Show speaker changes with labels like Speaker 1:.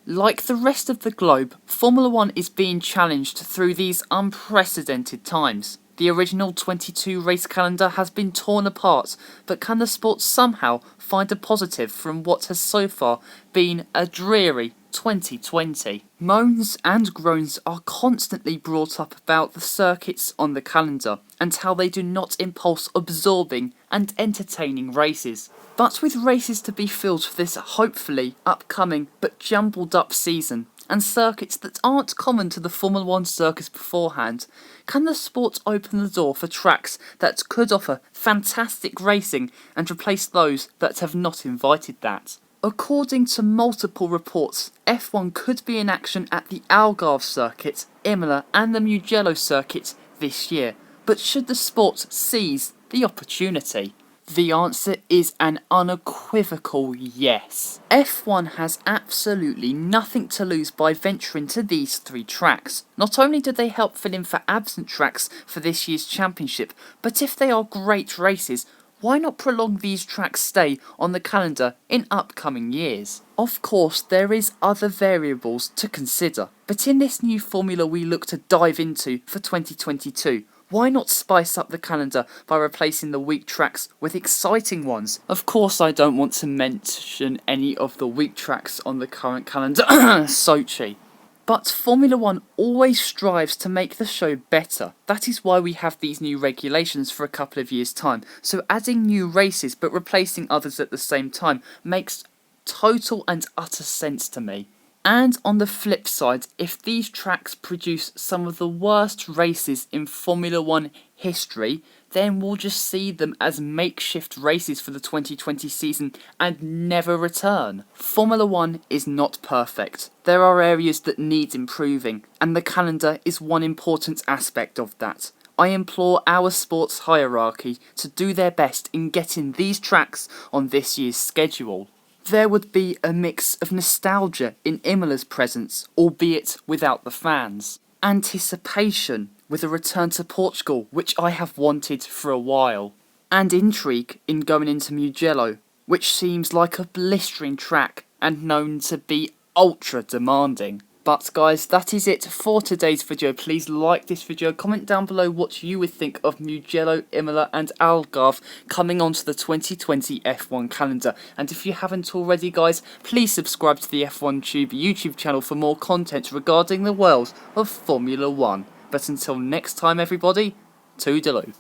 Speaker 1: Like the rest of the globe, Formula 1 is being challenged through these unprecedented times. The original 22 race calendar has been torn apart, but can the sport somehow find a positive from what has so far been a dreary 2020? Moans and groans are constantly brought up about the circuits on the calendar and how they do not impulse absorbing and entertaining races. But with races to be filled for this hopefully upcoming but jumbled up season, and circuits that aren't common to the Formula 1 circus beforehand, can the sport open the door for tracks that could offer fantastic racing and replace those that have not invited that? According to multiple reports, F1 could be in action at the Algarve Circuit, Imola and the Mugello Circuit this year, but should the sport seize the opportunity? The answer is an unequivocal yes. F1 has absolutely nothing to lose by venturing to these three tracks. Not only do they help fill in for absent tracks for this year's championship, but if they are great races, why not prolong these tracks' stay on the calendar in upcoming years? Of course, there is other variables to consider, but in this new formula we look to dive into for 2022, why not spice up the calendar by replacing the weak tracks with exciting ones? Of course, I don't want to mention any of the weak tracks on the current calendar, Sochi. But Formula 1 always strives to make the show better. That is why we have these new regulations for a couple of years' time. So adding new races but replacing others at the same time makes total and utter sense to me. And on the flip side, if these tracks produce some of the worst races in Formula 1 history, then we'll just see them as makeshift races for the 2020 season and never return. Formula 1 is not perfect. There are areas that need improving, and the calendar is one important aspect of that. I implore our sports hierarchy to do their best in getting these tracks on this year's schedule. There would be a mix of nostalgia in Imola's presence, albeit without the fans. Anticipation with a return to Portugal, which I have wanted for a while. And intrigue in going into Mugello, which seems like a blistering track and known to be ultra demanding. But guys, that is it for today's video. Please like this video, comment down below what you would think of Mugello, Imola and Algarve coming onto the 2020 F1 calendar. And if you haven't already guys, please subscribe to the F1 Tube YouTube channel for more content regarding the world of Formula 1. But until next time everybody, toodaloo.